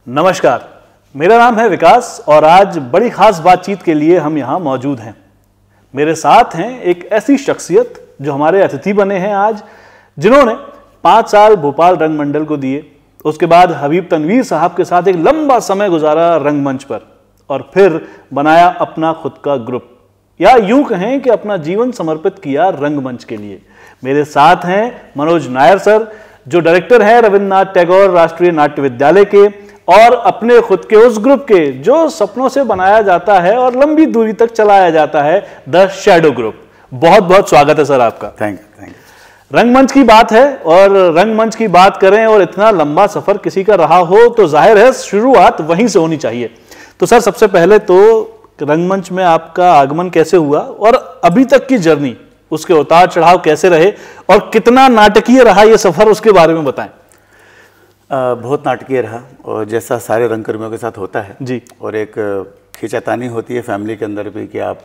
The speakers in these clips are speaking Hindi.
नमस्कार, मेरा नाम है विकास और आज बड़ी खास बातचीत के लिए हम यहाँ मौजूद हैं। मेरे साथ हैं एक ऐसी शख्सियत जो हमारे अतिथि बने हैं आज, जिन्होंने 5 साल भोपाल रंगमंडल को दिए। उसके बाद हबीब तनवीर साहब के साथ एक लंबा समय गुजारा रंगमंच पर और फिर बनाया अपना खुद का ग्रुप, या यूं कहें कि अपना जीवन समर्पित किया रंगमंच के लिए। मेरे साथ हैं मनोज नायर सर, जो डायरेक्टर हैं रविन्द्रनाथ टैगोर राष्ट्रीय नाट्य विद्यालय के, और अपने खुद के उस ग्रुप के जो सपनों से बनाया जाता है और लंबी दूरी तक चलाया जाता है, द शैडो ग्रुप। बहुत बहुत स्वागत है सर आपका। Thank you. रंगमंच की बात है और रंगमंच की बात करें और इतना लंबा सफर किसी का रहा हो तो जाहिर है शुरुआत वहीं से होनी चाहिए। तो सर, सबसे पहले तो रंगमंच में आपका आगमन कैसे हुआ और अभी तक की जर्नी, उसके उतार चढ़ाव कैसे रहे और कितना नाटकीय रहा ये सफर, उसके बारे में बताएं। बहुत नाटकीय रहा, और जैसा सारे रंगकर्मियों के साथ होता है जी, और एक खींचातानी होती है फैमिली के अंदर भी कि आप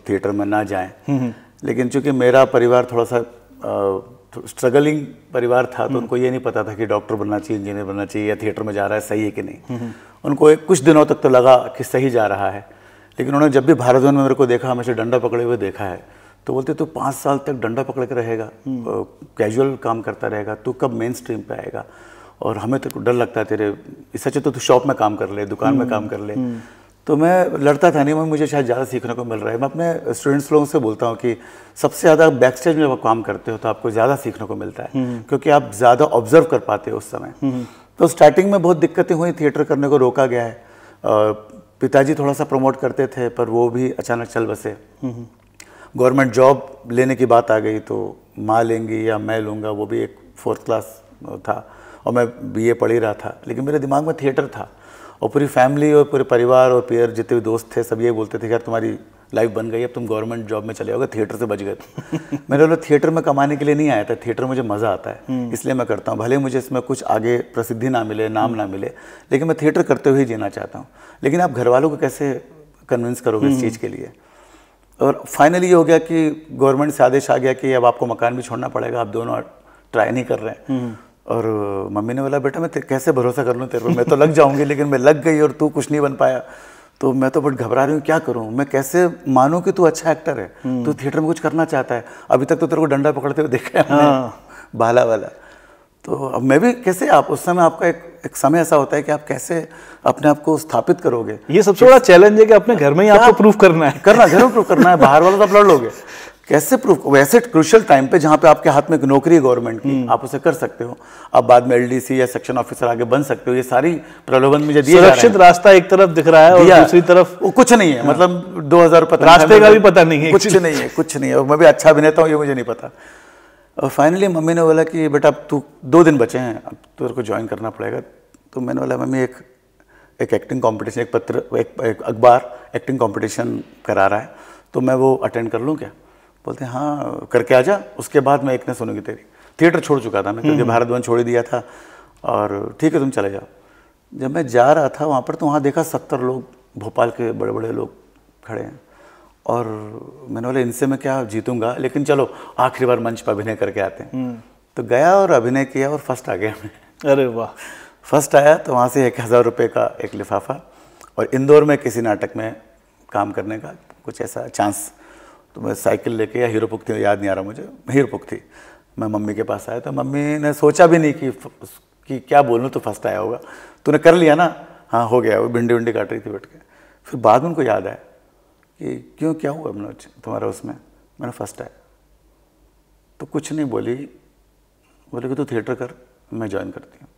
थिएटर में ना जाएं। लेकिन चूंकि मेरा परिवार थोड़ा सा स्ट्रगलिंग परिवार था, तो उनको ये नहीं पता था कि डॉक्टर बनना चाहिए, इंजीनियर बनना चाहिए, या थिएटर में जा रहा है सही है कि नहीं। उनको कुछ दिनों तक तो लगा कि सही जा रहा है, लेकिन उन्होंने जब भी भारत भवन में मेरे को देखा, हमेशा डंडा पकड़े हुए देखा है, तो बोलते तू 5 साल तक डंडा पकड़ के रहेगा, कैजुअल काम करता रहेगा, तू कब मेन स्ट्रीम पे आएगा, और हमें तो डर लगता है तेरे, इससे अच्छा तो तू शॉप में काम कर ले, दुकान में काम कर ले। तो मैं लड़ता था नहीं, मुझे शायद ज़्यादा सीखने को मिल रहा है। मैं अपने स्टूडेंट्स लोगों से बोलता हूँ कि सबसे ज़्यादा बैक स्टेज में जब आप काम करते हो तो आपको ज़्यादा सीखने को मिलता है, क्योंकि आप ज़्यादा ऑब्जर्व कर पाते हो उस समय। तो स्टार्टिंग में बहुत दिक्कतें हुई, थिएटर करने को रोका गया है। पिताजी थोड़ा सा प्रमोट करते थे, पर वो भी अचानक चल बसे। गवर्नमेंट जॉब लेने की बात आ गई, तो माँ लेंगी या मैं लूँगा, वो भी एक 4th क्लास था, और मैं BA पढ़ ही रहा था। लेकिन मेरे दिमाग में थिएटर था, और पूरी फैमिली और पूरे परिवार और पीयर जितने भी दोस्त थे सब ये बोलते थे कि यार तुम्हारी लाइफ बन गई, अब तुम गवर्नमेंट जॉब में चले जाओगे, थिएटर से बच गए तुम। मेरे लोग थिएटर में कमाने के लिए नहीं आया था, थिएटर मुझे मज़ा आता है इसलिए मैं करता हूँ। भले मुझे इसमें कुछ आगे प्रसिद्धि ना मिले, नाम ना मिले, लेकिन मैं थिएटर करते हुए ही जीना चाहता हूँ। लेकिन आप घर वालों को कैसे कन्विंस करोगे इस चीज़ के लिए? और फाइनली ये हो गया कि गवर्नमेंट से आदेश आ गया कि अब आपको मकान भी छोड़ना पड़ेगा, आप दोनों ट्राई नहीं कर रहे हैं। और मम्मी ने बोला बेटा मैं कैसे भरोसा कर लूँ तेरे पर, मैं तो लग जाऊंगी, लेकिन मैं लग गई और तू कुछ नहीं बन पाया, तो मैं तो बहुत घबरा रही हूँ, क्या करूँ मैं, कैसे मानूँ कि तू अच्छा एक्टर है, तू थिएटर में कुछ करना चाहता है, अभी तक तो तेरे को डंडा पकड़ते हुए देखा है भाला वाला। तो अब मैं भी कैसे, आप उस समय आपका एक समय ऐसा होता है कि आप कैसे अपने आप को स्थापित करोगे। ये सबसे बड़ा चैलेंज है कि अपने घर में ही आपको प्रूफ करना है, घर में प्रूफ करना है, बाहर वालों तो आप लड़ लोगे, कैसे प्रूफ। वैसे क्रूशियल टाइम पे जहाँ पे आपके हाथ में एक नौकरी है गवर्नमेंट की, आप उसे कर सकते हो, आप बाद में LDC या सेक्शन ऑफिसर आगे बन सकते हो, ये सारी प्रलोभन मुझे दिए जा रहे हैं। सुरक्षित रास्ता एक तरफ दिख रहा है और दूसरी तरफ वो कुछ नहीं है, मतलब 2000 पता रास्ते का भी पता नहीं है, कुछ नहीं है। मैं भी अच्छा अभिनेता हूँ ये मुझे नहीं पता। और फाइनली मम्मी ने बोला कि बेटा अब तू 2 दिन बचे हैं, अब तेरे को ज्वाइन करना पड़ेगा। तो मैंने बोला मम्मी एक एक्टिंग कॉम्पिटिशन, एक अखबार एक्टिंग कॉम्पिटिशन करा रहा है, तो मैं वो अटेंड कर लूँ क्या? बोलते हैं हाँ करके आ जा, उसके बाद मैं एक ने सुनूंगी तेरी। थिएटर छोड़ चुका था मैं, क्योंकि भारत भवन छोड़ ही दिया था, और ठीक है तुम चले जाओ। जब मैं जा रहा था वहाँ पर, तो वहाँ देखा 70 लोग, भोपाल के बड़े बड़े लोग खड़े हैं, और मैंने बोला इनसे मैं क्या जीतूंगा, लेकिन चलो आखिरी बार मंच पर अभिनय करके आते हैं। तो गया और अभिनय किया और फर्स्ट आ गया मैं। अरे वाह! फर्स्ट आया तो वहाँ से 1000 रुपये का एक लिफाफा, और इंदौर में किसी नाटक में काम करने का कुछ ऐसा चांस। तो मैं साइकिल लेके, या हीरोपुक थी याद नहीं आ रहा मुझे, हीरोपुक थी, मैं मम्मी के पास आया। तो मम्मी ने सोचा भी नहीं कि क्या बोलूँ, तो फर्स्ट आया होगा, तूने कर लिया ना? हाँ हो गया। वो भिंडी विंडी काट रही थी बैठ के। फिर बाद में उनको याद आया कि क्यों, क्या हुआ मनोज तुम्हारा उसमें? मैंने फर्स्ट आया। तो कुछ नहीं बोली, बोले कि तू थिएटर कर, मैं ज्वाइन करती हूँ।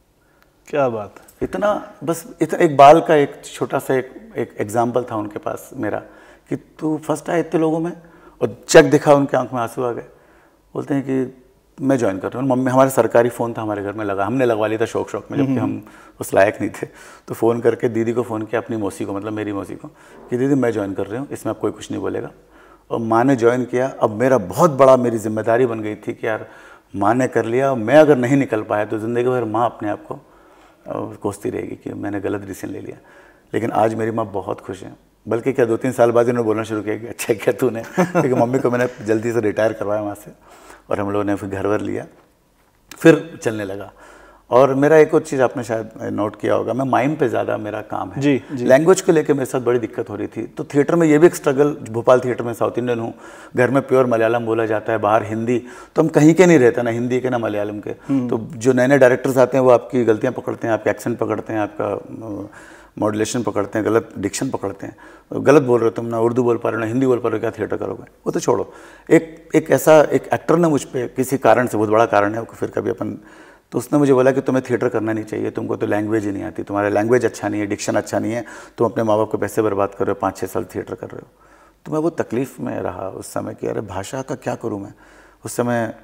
क्या बात है! इतना बस, इतना एक बाल का एक छोटा सा एक एग्जाम्पल था उनके पास मेरा, कि तू फर्स्ट आया इतने लोगों में, और चेक दिखा, उनके आंख में आंसू आ गए। बोलते हैं कि मैं ज्वाइन कर रहा हूँ। मम्मी, हमारे सरकारी फ़ोन था हमारे घर में लगा, हमने लगवा लिया था शौक में, जबकि हम उस लायक नहीं थे। तो फ़ोन करके दीदी को फ़ोन किया, अपनी मौसी को, मतलब मेरी मौसी को, कि दीदी मैं ज्वाइन कर रही हूँ, इसमें अब कोई कुछ नहीं बोलेगा। और माँ ने ज्वाइन किया। अब मेरा बहुत बड़ा, मेरी जिम्मेदारी बन गई थी कि यार माँ ने कर लिया, मैं अगर नहीं निकल पाया तो ज़िंदगी भर माँ अपने आप को कोसती रहेगी कि मैंने गलत डिसीजन ले लिया। लेकिन आज मेरी माँ बहुत खुश है, बल्कि क्या 2-3 साल बाद इन्होंने बोलना शुरू किया कि अच्छा क्या तूने, क्योंकि मम्मी को मैंने जल्दी से रिटायर करवाया वहाँ से, और हम लोगों ने फिर घर वर लिया, फिर चलने लगा। और मेरा एक और चीज़ आपने शायद नोट किया होगा, मैं माइम पे ज़्यादा मेरा काम है। जी। लैंग्वेज को लेके मेरे साथ बड़ी दिक्कत हो रही थी, तो थिएटर में ये भी एक स्ट्रगल, भोपाल थिएटर में साउथ इंडियन हूँ, घर में प्योर मलयालम बोला जाता है, बाहर हिंदी, तो हम कहीं के नहीं रहते, ना हिंदी के ना मलयालम के। तो जो नए नए डायरेक्टर्स आते हैं वो आपकी गलतियाँ पकड़ते हैं, आपके एक्सेंट पकड़ते हैं, आपका मॉड्यूलेशन पकड़ते हैं, गलत डिक्शन पकड़ते हैं, गलत बोल रहे हो तुम, ना उर्दू बोल पा रहे हो ना हिंदी बोल पा रहे हो, क्या थिएटर करोगे? वो तो छोड़ो। एक ऐसा एक एक्टर ने मुझ पर किसी कारण से, बहुत बड़ा कारण है, फिर कभी अपन, तो उसने मुझे बोला कि तुम्हें थिएटर करना नहीं चाहिए, तुमको तो लैंग्वेज ही नहीं आती, तुम्हारा लैंग्वेज अच्छा नहीं है, डिक्शन अच्छा नहीं है, तुम अपने माँ बाप को पैसे बर्बाद कर रहे हो, 5-6 साल थिएटर कर रहे हो। तो मैं वो तकलीफ़ में रहा उस समय कि अरे भाषा का क्या करूँ मैं। उस समय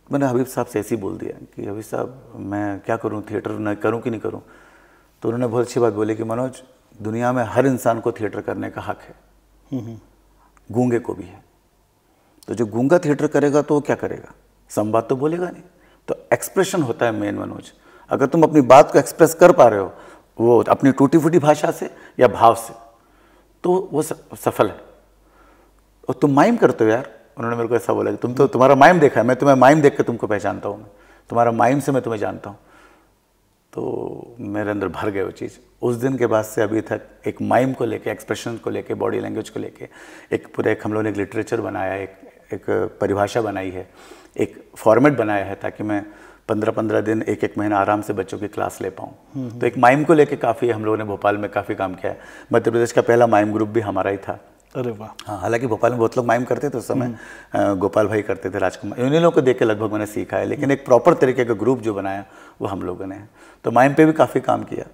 मैंने हबीब साहब से ऐसे ही बोल दिया कि हबीब साहब मैं क्या करूँ, थिएटर न करूँ कि नहीं करूँ। तो उन्होंने बहुत अच्छी बात बोली कि मनोज, दुनिया में हर इंसान को थिएटर करने का हक है, गूंगे को भी है। तो जो गूंगा थिएटर करेगा तो वो क्या करेगा, संवाद तो बोलेगा नहीं। तो एक्सप्रेशन होता है मेन मनोज। अगर तुम अपनी बात को एक्सप्रेस कर पा रहे हो, वो अपनी टूटी फूटी भाषा से या भाव से, तो वो सफल है। और तुम माइम करते हो यार, उन्होंने मेरे को ऐसा बोला कि तुम तो, तुम्हारा माइम देखा है, मैं तुम्हें माइम देख के तुमको पहचानता हूँ, मैं तुम्हारा माइम से मैं तुम्हें जानता हूँ। तो मेरे अंदर भर गए वो चीज़। उस दिन के बाद से अभी तक एक माइम को लेके, एक्सप्रेशन को लेके, बॉडी लैंग्वेज को लेके एक पूरा हम लोगों ने एक लिटरेचर बनाया, एक परिभाषा बनाई है, एक फॉर्मेट बनाया है, ताकि मैं 15-15 दिन, एक महीना आराम से बच्चों की क्लास ले पाऊँ। तो एक माइम को लेके काफ़ी हम लोगों ने भोपाल में काफ़ी काम किया है। मध्य प्रदेश का पहला माइम ग्रुप भी हमारा ही था। अरे वाह। हाँ, हालांकि भोपाल में बहुत लोग माइम करते थे उस समय, गोपाल भाई करते थे, राजकुमार, इन्हीं लोगों को देख के लगभग मैंने सीखा है। लेकिन एक प्रॉपर तरीके का ग्रुप जो बनाया वो हम लोगों ने। तो माइम पे भी काफ़ी काम किया।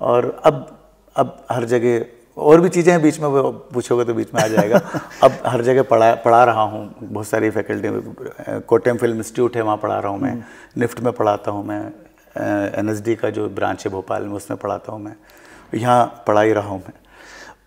और अब हर जगह और भी चीज़ें हैं, बीच में वो पूछोगे तो बीच में आ जाएगा। अब हर जगह पढ़ा रहा हूँ, बहुत सारी फैकल्टी में, कोट्टयम फिल्म इंस्टीट्यूट है, वहाँ पढ़ा रहा हूँ मैं, निफ्ट में पढ़ाता हूँ मैं, NSD का जो ब्रांच है भोपाल में उसमें पढ़ाता हूँ मैं, यहाँ पढ़ा ही रहा हूँ मैं।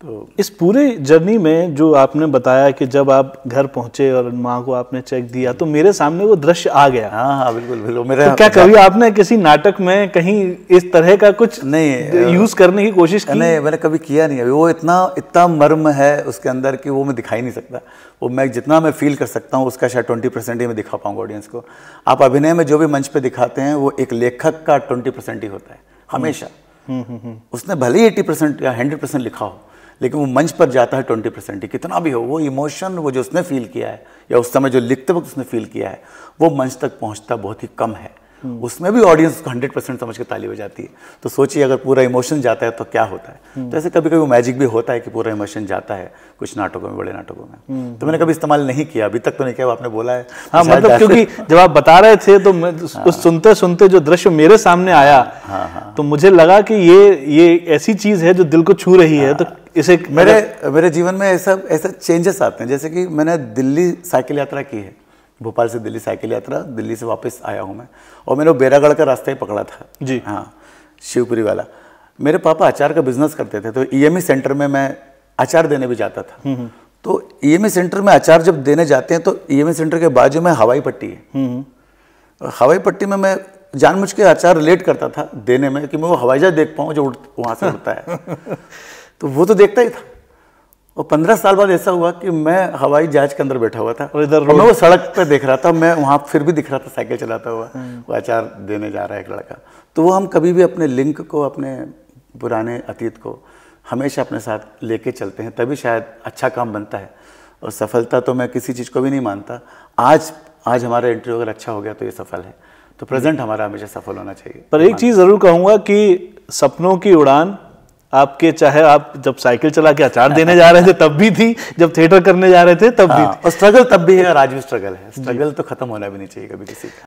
तो इस पूरे जर्नी में जो आपने बताया कि जब आप घर पहुंचे और माँ को आपने चेक दिया, तो मेरे सामने वो दृश्य आ गया। हाँ, बिल्कुल। मेरा तो क्या कभी आपने किसी नाटक में कहीं इस तरह का कुछ नहीं यूज करने की कोशिश की? नहीं, मैंने कभी किया नहीं। अभी वो इतना मर्म है उसके अंदर कि वो मैं दिखाई नहीं सकता। वो मैं जितना मैं फील कर सकता हूँ उसका शायद 20% ही मैं दिखा पाऊंगा ऑडियंस को। आप अभिनय में जो भी मंच पे दिखाते हैं वो एक लेखक का 20% ही होता है हमेशा। उसने भले ही 80% या 100% लिखा हो, लेकिन वो मंच पर जाता है 20% ही, कितना भी हो। वो इमोशन, वो जो उसने फील किया है या उस समय जो लिखते वक्त उसने फील किया है, वो मंच तक पहुंचता बहुत ही कम है। उसमें भी ऑडियंस उसको 100% समझ के ताली बजाती है। तो सोचिए अगर पूरा इमोशन जाता है तो क्या होता है। तो ऐसे कभी कभी मैजिक भी होता है कि पूरा इमोशन जाता है कुछ नाटकों में, बड़े नाटकों में। तो मैंने कभी इस्तेमाल नहीं किया, अभी तक तो नहीं किया। आपने बोला है। हाँ, मतलब क्योंकि जब आप बता रहे थे तो मैं उस सुनते सुनते जो दृश्य मेरे सामने आया, तो मुझे लगा कि ये ऐसी चीज है जो दिल को छू रही है। तो इसे मेरे जीवन में ऐसा चेंजेस आते हैं। जैसे कि मैंने दिल्ली साइकिल यात्रा की है, भोपाल से दिल्ली साइकिल यात्रा, दिल्ली से वापस आया हूँ मैं, और मैंने वो बेरागढ़ का रास्ता ही पकड़ा था जी। हाँ, शिवपुरी वाला। मेरे पापा अचार का बिजनेस करते थे, तो EME सेंटर में मैं अचार देने भी जाता था। तो EME सेंटर में अचार जब देने जाते हैं तो EME सेंटर के बाजू में हवाई पट्टी है। हवाई पट्टी में मैं जानबूझ के अचार लेट करता था देने में कि मैं वो हवाई जहाज देख पाऊँ जो वहाँ से उड़ता है। तो वो तो देखता ही था। और 15 साल बाद ऐसा हुआ कि मैं हवाई जहाज के अंदर बैठा हुआ था और मैं वो सड़क पे देख रहा था, मैं वहाँ फिर भी दिख रहा था साइकिल चलाता हुआ, वो अचार देने जा रहा है एक लड़का। तो वो हम कभी भी अपने लिंक को, अपने पुराने अतीत को हमेशा अपने साथ लेके चलते हैं, तभी शायद अच्छा काम बनता है। और सफलता तो मैं किसी चीज़ को भी नहीं मानता। आज हमारा इंटरव्यू अगर अच्छा हो गया तो ये सफल है। तो प्रेजेंट हमारा हमेशा सफल होना चाहिए। पर एक चीज़ ज़रूर कहूँगा कि सपनों की उड़ान आपके, चाहे आप जब साइकिल चला के अचार देने जा रहे थे तब भी थी, जब थिएटर करने जा रहे थे तब भी थी, और स्ट्रगल तब भी है और आज भी स्ट्रगल है। स्ट्रगल तो खत्म होना भी नहीं चाहिए कभी किसी का।